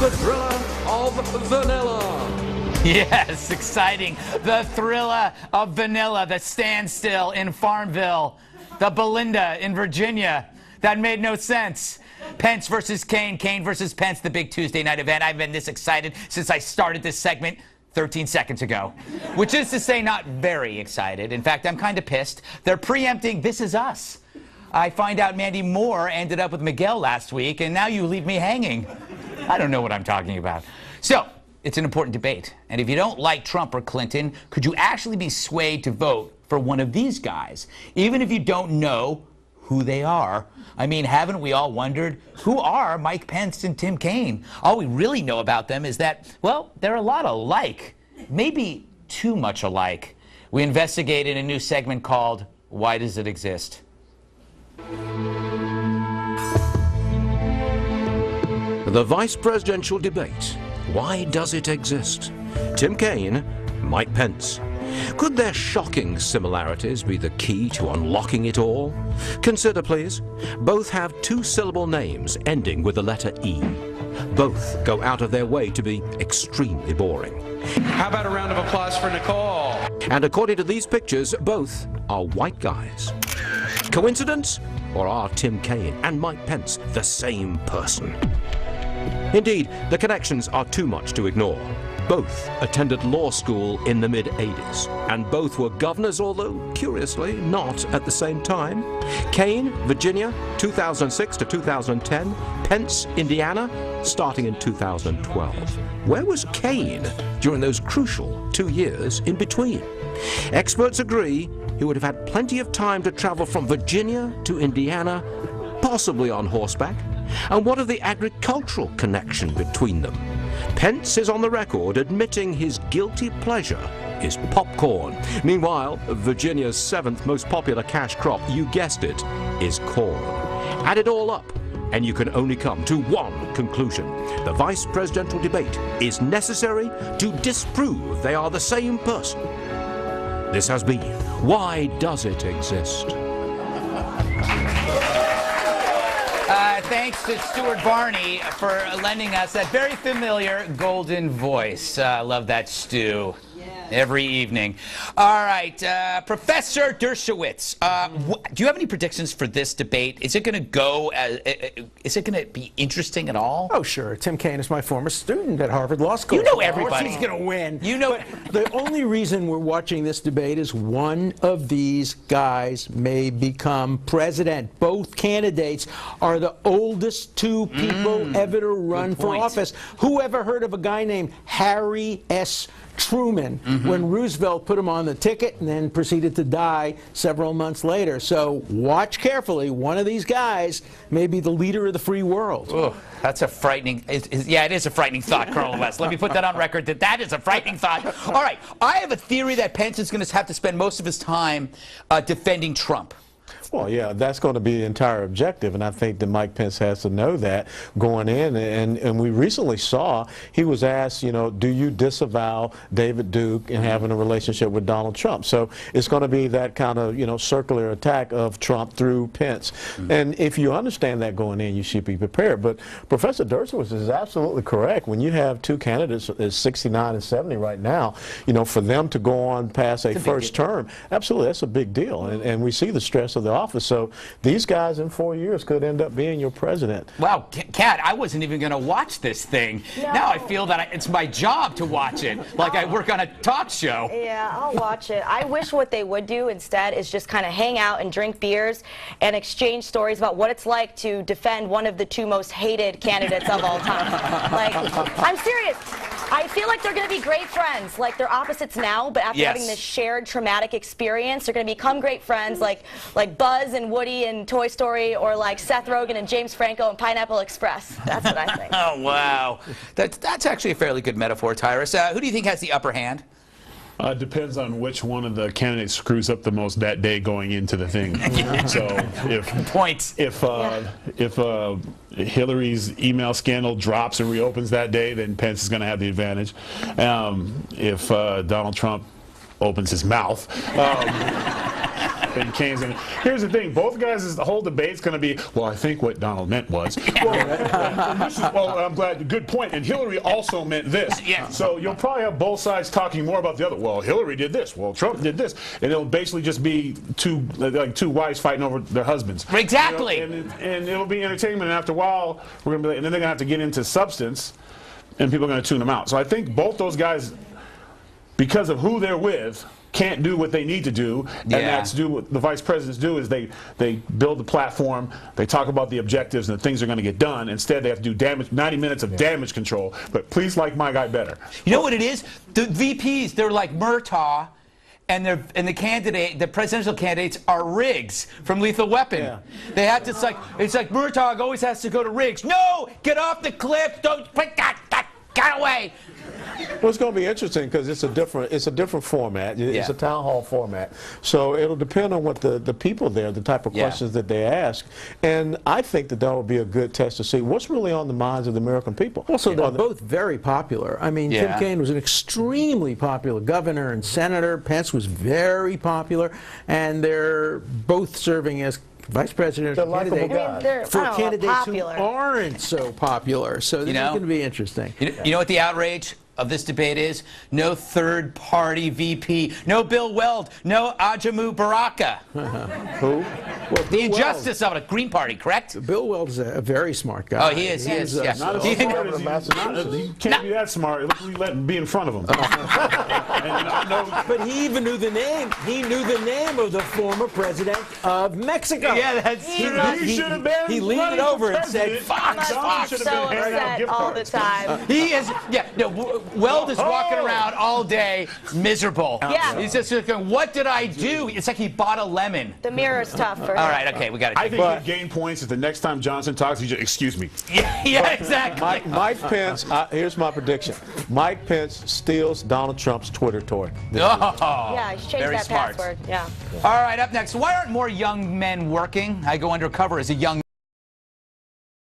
the thriller of vanilla. Yes, exciting. The thriller of vanilla, the standstill in Farmville, the Belinda in Virginia. That made no sense. Pence versus Kane, Kane versus Pence, the big Tuesday night event. I've been this excited since I started this segment 13 seconds ago, which is to say not very excited. In fact, I'm kind of pissed. They're preempting This Is Us. I find out Mandy Moore ended up with Miguel last week, and now you leave me hanging. I don't know what I'm talking about. So, it's an important debate. And if you don't like Trump or Clinton, could you actually be swayed to vote for one of these guys, even if you don't know who they are? I mean, haven't we all wondered, who are Mike Pence and Tim Kaine? All we really know about them is that, well, they're a lot alike. Maybe too much alike. We investigate in a new segment called Why Does It Exist? The vice presidential debate. Why does it exist? Tim Kaine, Mike Pence. Could their shocking similarities be the key to unlocking it all? Consider, please. Both have two-syllable names ending with the letter E. Both go out of their way to be extremely boring. How about a round of applause for Nicole? And according to these pictures, both are white guys. Coincidence? Or are Tim Kaine and Mike Pence the same person? Indeed, the connections are too much to ignore. Both attended law school in the mid-'80s, and both were governors, although, curiously, not at the same time. Kaine, Virginia, 2006 to 2010. Pence, Indiana, starting in 2012. Where was Kaine during those crucial 2 years in between? Experts agree he would have had plenty of time to travel from Virginia to Indiana, possibly on horseback. And what of the agricultural connection between them? Pence is on the record admitting his guilty pleasure is popcorn. Meanwhile, Virginia's 7th most popular cash crop, you guessed it, is corn. Add it all up, and you can only come to one conclusion. The vice presidential debate is necessary to disprove they are the same person. This has been Why Does It Exist? Thanks to Stuart Barney for lending us that very familiar golden voice. I love that, Stu. Every evening. All right, Professor Dershowitz, do you have any predictions for this debate? Is it going to go, is it going to be interesting at all? Oh, sure. Tim Kaine is my former student at Harvard Law School. You know everybody. He's going to win. You know. But the only reason we're watching this debate is one of these guys may become president. Both candidates are the oldest two people ever to run for office. Who ever heard of a guy named Harry S. Truman when Roosevelt put him on the ticket and then proceeded to die several months later? So watch carefully. One of these guys may be the leader of the free world. Oh, that's a frightening, yeah, it is a frightening thought, Colonel West. Let me put that on record that is a frightening thought. All right, I have a theory that Pence is going to have to spend most of his time defending Trump. Well, yeah, that's going to be the entire objective, and I think that Mike Pence has to know that going in. And we recently saw he was asked, you know, do you disavow David Duke and having a relationship with Donald Trump? So it's going to be that kind of, you know, circular attack of Trump through Pence. And if you understand that going in, you should be prepared. But Professor Dershowitz is absolutely correct. When you have two candidates at 69 and 70 right now, you know, for them to go on past a first term, absolutely, that's a big deal. And we see the stress of the office. So these guys in 4 years could end up being your president. Wow, Kat, I wasn't even going to watch this thing. No. Now I feel that it's my job to watch it, like I work on a talk show. Yeah, I'll watch it. I wish what they would do instead is just kind of hang out and drink beers and exchange stories about what it's like to defend one of the two most hated candidates of all time. Like, I'm serious. I feel like they're going to be great friends. Like, they're opposites now, but after having this shared traumatic experience, they're going to become great friends, like Buzz and Woody and Toy Story, or like Seth Rogen and James Franco and Pineapple Express. That's what I think. Oh, wow. That's actually a fairly good metaphor, Tyrus. Who do you think has the upper hand? Depends on which one of the candidates screws up the most that day going into the thing. So if Hillary's email scandal drops and reopens that day, then Pence is going to have the advantage. If Donald Trump opens his mouth, than Kane's. And here's the thing: both guys, the whole debate's going to be, well, I think what Donald meant was, well, I'm glad, good point. And Hillary also meant this. Yeah. So you'll probably have both sides talking more about the other. Well, Hillary did this. Well, Trump did this, and it'll basically just be two wives fighting over their husbands. Exactly. You know, and it'll be entertainment. And after a while, we're going to be, and then they're going to have to get into substance, and people are going to tune them out. So I think both those guys, because of who they're with, can't do what they need to do, and that's do what the vice presidents do is they build the platform, they talk about the objectives and the things are going to get done. Instead, they have to do 90 minutes of damage control. But please like my guy better. You know what it is? The VPs, they're like Murtaugh, and the presidential candidates are Riggs from Lethal Weapon. Yeah. They have to. It's like Murtaugh always has to go to Riggs. No, get off the cliff! Don't get away! Well, it's going to be interesting because it's a different format. It's a town hall format. So it'll depend on what the people there, the type of questions that they ask. And I think that will be a good test to see what's really on the minds of the American people. Also, they're both very popular. I mean, Tim Kaine was an extremely popular governor and senator. Pence was very popular. And they're both serving as vice presidential candidates for candidates who aren't so popular. So this is going to be interesting. You know what the outrage of this debate is? No third-party VP, no Bill Weld, no abw2. Who? Well, The injustice of it. Green Party, correct? Bill Weld is a very smart guy. Oh, he is. Yeah. Not as smart as you can't be that smart. You let him be in front of him. But he even knew the name. He knew the name of the former president of Mexico. Yeah, that's true. He should have been. He leaned it over and said, "Fox, I'm so upset all the time. He is. Yeah. No. Weld is walking around all day miserable. Yeah. He's just going, what did I do? It's like he bought a lemon. The mirror's tough for him. All right, okay, we got it. I think he'd gain points if the next time Johnson talks, he just, excuse me. Yeah, exactly. Mike Pence, here's my prediction. Mike Pence steals Donald Trump's Twitter toy. Yeah, he's changed Very that smart. password. Yeah. All right, up next. Why aren't more young men working? I go undercover as a young